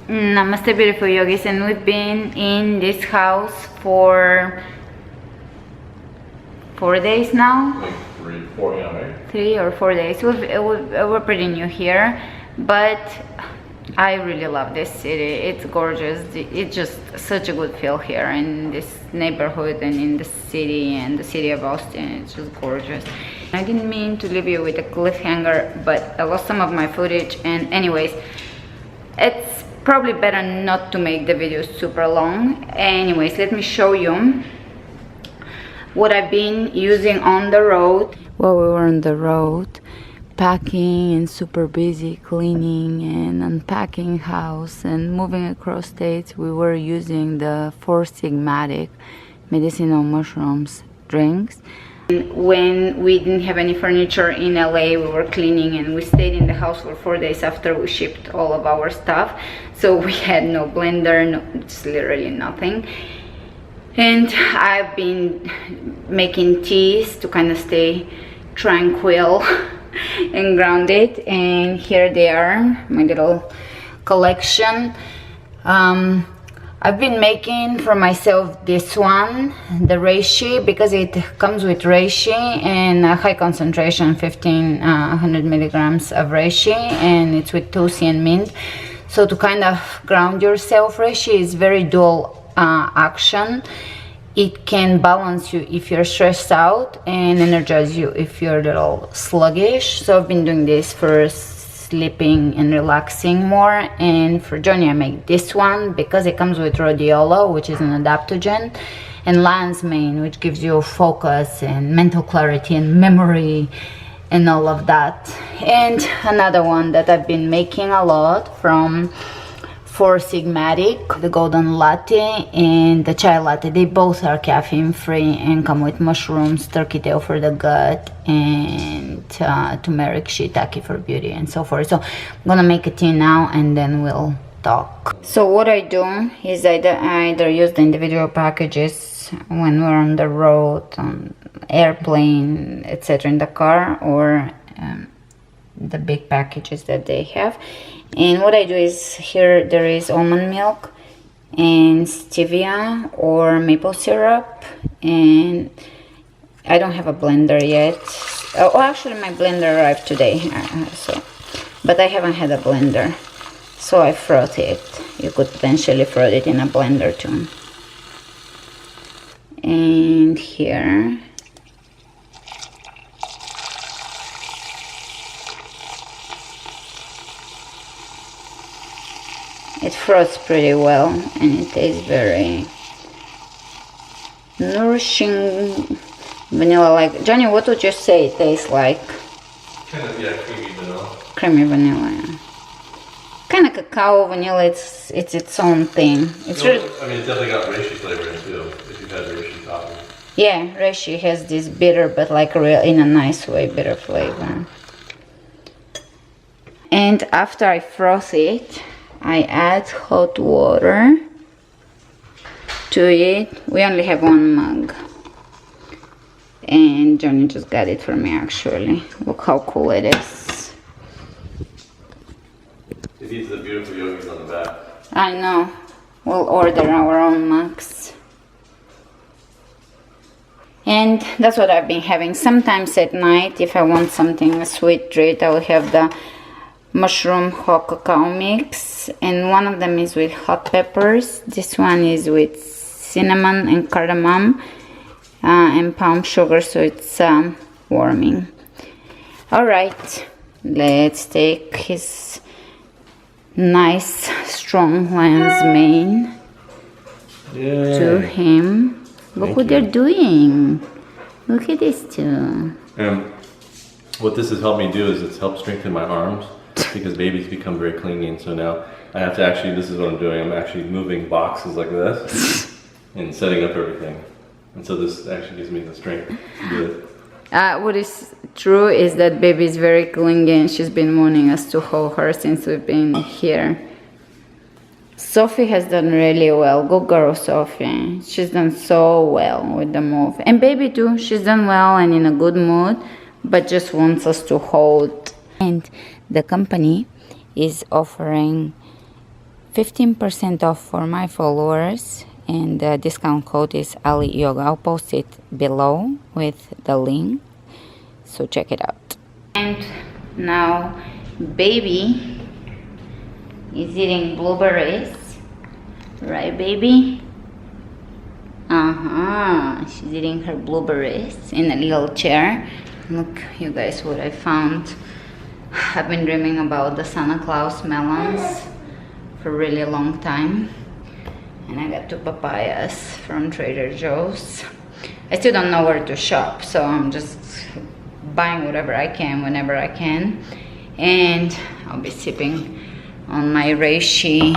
Namaste, beautiful yogis, and we've been in this house for 4 days now. Like 3, 4, yeah, right? 3 or 4 days. We're pretty new here, but I really love this city. It's gorgeous. It's just such a good feel here in this neighborhood and in the city and the city of Austin. It's just gorgeous. I didn't mean to leave you with a cliffhanger, but I lost some of my footage, and anyways, it's probably better not to make the video super long. Anyways, let me show you what I've been using on the road. While we were on the road, packing and super busy cleaning and unpacking house and moving across states, we were using the 4 Sigmatic medicinal mushrooms drinks. When we didn't have any furniture in LA, we were cleaning and we stayed in the house for 4 days after we shipped all of our stuff. So we had no blender, just literally nothing. And I've been making teas to kind of stay tranquil and grounded. And here they are, my little collection. I've been making for myself this one, the reishi, because it comes with reishi and a high concentration, 1500 milligrams of reishi, and it's with tulsi and mint. So to kind of ground yourself, reishi is very dual action. It can balance you if you're stressed out and energize you if you're a little sluggish. So I've been doing this for sleeping and relaxing more, and for Johnny I make this one because it comes with rhodiola, which is an adaptogen, and lion's mane, which gives you focus and mental clarity and memory and all of that. And another one that I've been making a lot from 4 Sigmatic, the golden latte and the chai latte. They both are caffeine free and come with mushrooms, turkey tail for the gut, and turmeric, shiitake for beauty, and so forth. So I'm gonna make a tea now and then we'll talk. So what I do is I either use the individual packages when we're on the road, on airplane, etc. in the car, or the big packages that they have. And what I do is, here there is almond milk and stevia or maple syrup, and I don't have a blender yet. Oh, actually my blender arrived today, but I haven't had a blender, so I froth it. You could potentially froth it in a blender too. And here it froths pretty well, and it tastes very nourishing, vanilla-like. Johnny, what would you say it tastes like? Kind of, yeah, creamy vanilla. Creamy vanilla, yeah. Kind of cacao, vanilla, it's its own thing. It's really, I mean, it's definitely got reishi flavor in it too, if you've had reishi coffee. yeah, reishi has this bitter, but like real, in a nice way, bitter flavor. And after I froth it, I add hot water to it. We only have 1 mug, and Johnny just got it for me actually. Look how cool it is. It needs the beautiful yogis on the back. I know. We'll order our own mugs. And that's what I've been having. Sometimes at night, if I want something, a sweet treat, I will have the mushroom hot cacao mix, and one of them is with hot peppers. This one is with cinnamon and cardamom and palm sugar, so it's warming. All right, let's take his nice strong lion's mane to him. Look what they're doing. Look at this too. What this has helped me do is it's helped strengthen my arms, because babies become very clingy, and so now I have to actually, this is what I'm doing, I'm actually moving boxes like this and setting up everything, and so this actually gives me the strength to do it. What is true is that baby is very clingy, and she's been wanting us to hold her since we've been here. Sophie has done really well. Good girl, Sophie. She's done so well with the move, and baby too, she's done well and in a good mood, but just wants us to hold. And the company is offering 15% off for my followers, and the discount code is Ali Yoga. I'll post it below with the link, so check it out. And now baby is eating blueberries, right baby? She's eating her blueberries in a little chair. Look, you guys, what I found. I've been dreaming about the Santa Claus melons for a really long time, and I got 2 papayas from Trader Joe's. I still don't know where to shop, so I'm just buying whatever I can whenever I can, and I'll be sipping on my reishi.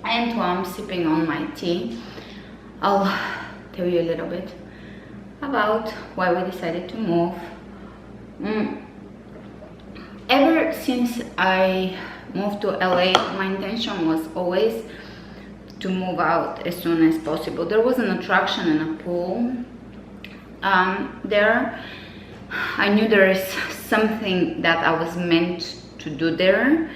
And while I'm sipping on my tea, I'll tell you a little bit about why we decided to move. Ever since I moved to LA, my intention was always to move out as soon as possible. There was an attraction and a pool there. I knew there is something that I was meant to do there,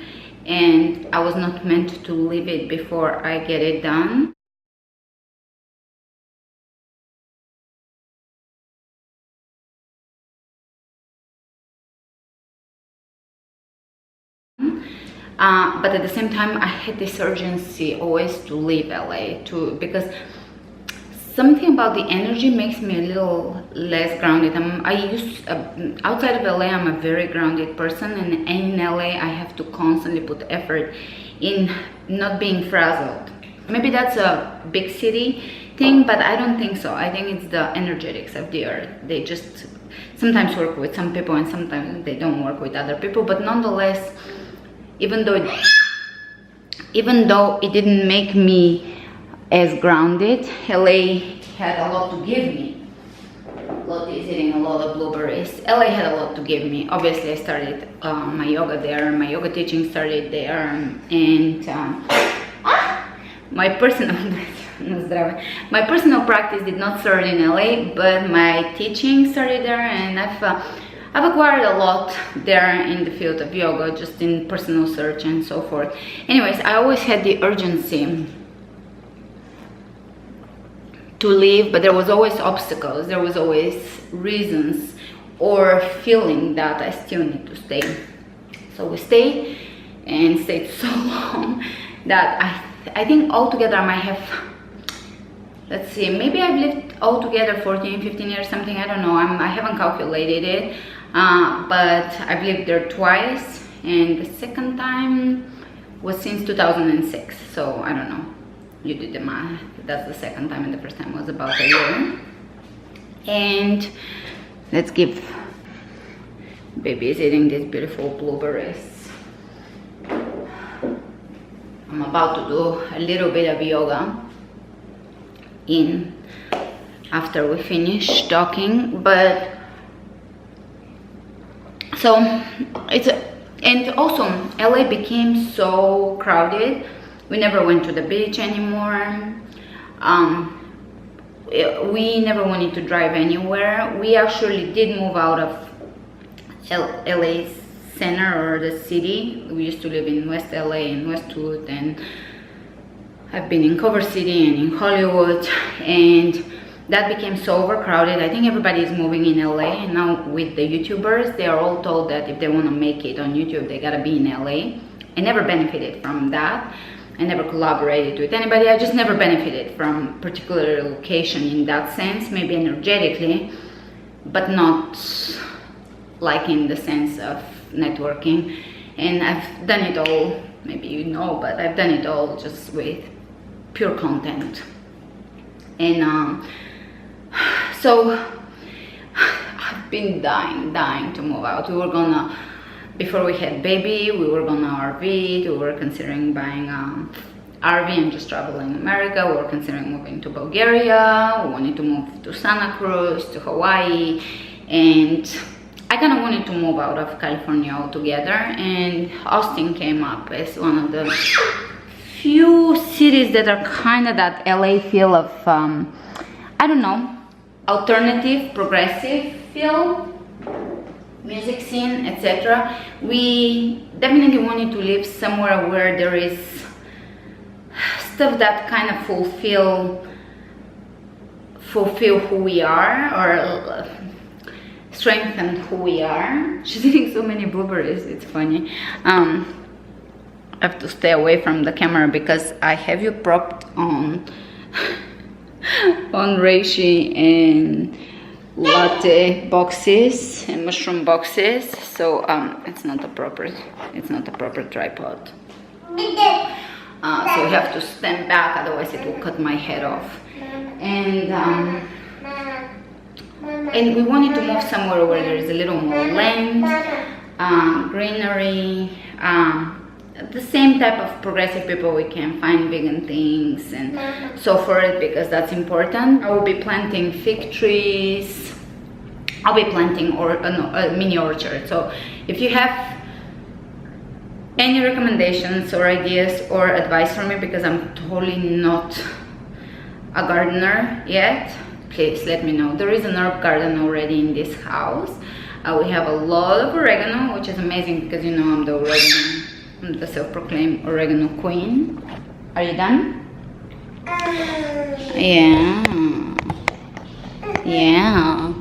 and I was not meant to leave it before I get it done. But at the same time, I had this urgency always to leave LA because something about the energy makes me a little less grounded. Outside of LA, I'm a very grounded person, and in LA, I have to constantly put effort in not being frazzled. Maybe that's a big city thing, but I don't think so. I think it's the energetics of the earth. They just sometimes work with some people and sometimes they don't work with other people, but nonetheless, even though it didn't make me as grounded, LA had a lot to give me. Lottie is eating a lot of blueberries. LA had a lot to give me. Obviously, I started my yoga there. My yoga teaching started there, and my personal practice did not start in LA, but my teaching started there, and I've acquired a lot there in the field of yoga, just in personal search and so forth. Anyways, I always had the urgency to leave, but there was always obstacles. There was always reasons or feeling that I still need to stay. So we stayed and stayed so long that I think altogether I might have, let's see, maybe I've lived altogether 14, 15 years, something, I don't know. I haven't calculated it. But I've lived there twice, and the second time was since 2006, so I don't know, you did the math. That's the second time, and the first time was about a year. And let's give baby is eating these beautiful blueberries. I'm about to do a little bit of yoga after we finish talking, but so and also LA became so crowded. We never went to the beach anymore. We never wanted to drive anywhere. We actually did move out of LA center or the city. We used to live in West LA and Westwood, and I've been in Culver City and in Hollywood, and that became so overcrowded. I think everybody is moving in LA, and now with the YouTubers, they are all told that if they want to make it on YouTube, they gotta be in LA. I never benefited from that. I never collaborated with anybody. I just never benefited from particular location in that sense, maybe energetically, but not like in the sense of networking. And I've done it all, maybe you know, but I've done it all just with pure content. And so I've been dying to move out. We were gonna, before we had baby, we were gonna RV. We were considering buying RV and just traveling America. We were considering moving to Bulgaria. We wanted to move to Santa Cruz, to Hawaii, and I kind of wanted to move out of California altogether. And Austin came up as one of the few cities that are kind of that LA feel of I don't know, alternative, progressive feel, music scene, etc. We definitely wanted to live somewhere where there is stuff that kind of fulfill who we are, or strengthen who we are. She's eating so many blueberries, it's funny. I have to stay away from the camera because I have you propped on on reishi and latte boxes and mushroom boxes, so it's not a proper tripod. So you have to stand back, otherwise it will cut my head off. And we wanted to move somewhere where there is a little more land, greenery, the same type of progressive people we can find, vegan things and so forth, because that's important. I will be planting fig trees. I'll be planting a mini orchard. So if you have any recommendations or ideas or advice for me, because I'm totally not a gardener yet, please let me know. There is an herb garden already in this house. We have a lot of oregano, which is amazing because you know I'm the self-proclaimed oregano queen. Are you done? Yeah. Yeah.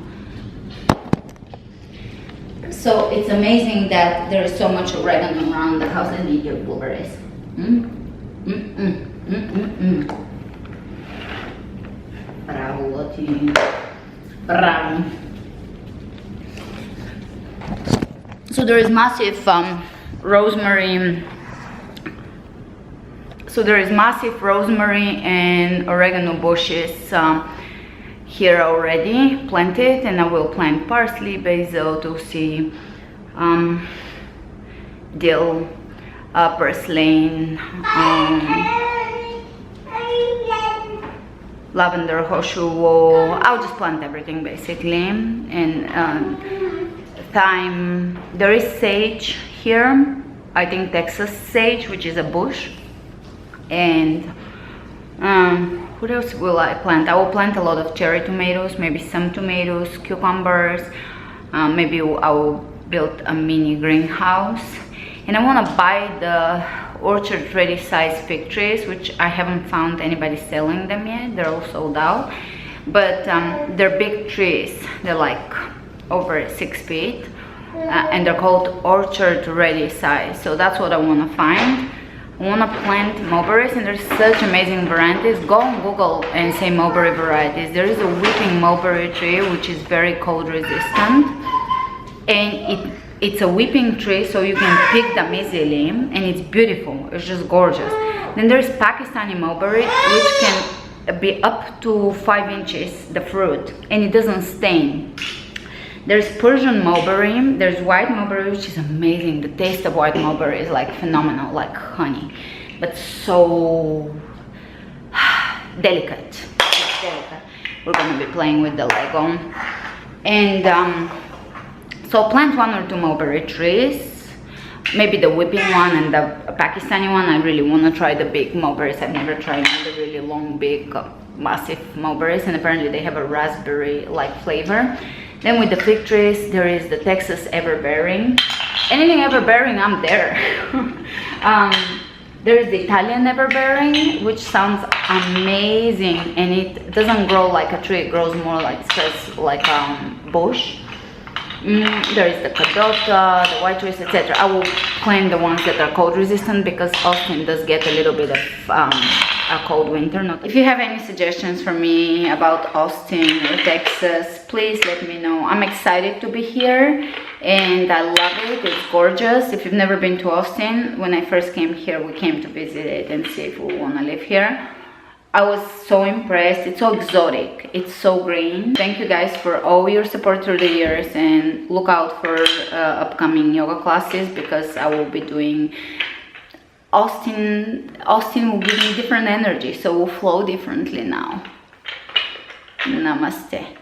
So it's amazing that there is so much oregano around the house. Let me eat your blueberries. Bravo, Lottie. Bravo. So there is massive rosemary. So there is massive rosemary and oregano bushes here already planted, and I will plant parsley, basil, tulsi, dill, purslane, lavender, hoshuo. I'll just plant everything basically, and thyme. There is sage here, I think Texas sage, which is a bush. And what else will I plant? I will plant a lot of cherry tomatoes, maybe some tomatoes, cucumbers. Maybe I will build a mini greenhouse. And I want to buy the orchard ready size fig trees, which I haven't found anybody selling them yet. They're all sold out, but they're big trees. They're like over 6 feet, and they're called orchard ready size. So that's what I want to find. I want to plant mulberries, and there's such amazing varieties. Go on Google and say mulberry varieties. There is a weeping mulberry tree which is very cold resistant, and it's a weeping tree, so you can pick them easily, and it's beautiful. It's just gorgeous. Then there's Pakistani mulberry, which can be up to 5 inches, the fruit, and it doesn't stain. There's Persian mulberry, there's white mulberry, which is amazing. The taste of white mulberry is like phenomenal, like honey, but so delicate. It's delicate. We're gonna be playing with the Lego. And so plant 1 or 2 mulberry trees, maybe the whipping one and the Pakistani one. I really want to try the big mulberries. I've never tried the really long, big, massive mulberries, and apparently they have a raspberry-like flavor. Then with the fig trees, there is the Texas everbearing. Anything everbearing, I'm there. There is the Italian everbearing, which sounds amazing, and it doesn't grow like a tree. It grows more like bush. There is the Cadota, the white trees, etc. I will plant the ones that are cold resistant, because Austin does get a little bit of a cold winter. If you have any suggestions for me about Austin or Texas, please let me know. I'm excited to be here, and I love it. It's gorgeous. If you've never been to Austin, when I first came here, we came to visit it and see if we want to live here. I was so impressed. It's so exotic. It's so green. Thank you guys for all your support through the years, and look out for upcoming yoga classes, because I will be doing Austin will give me different energy, so we'll flow differently now. Namaste.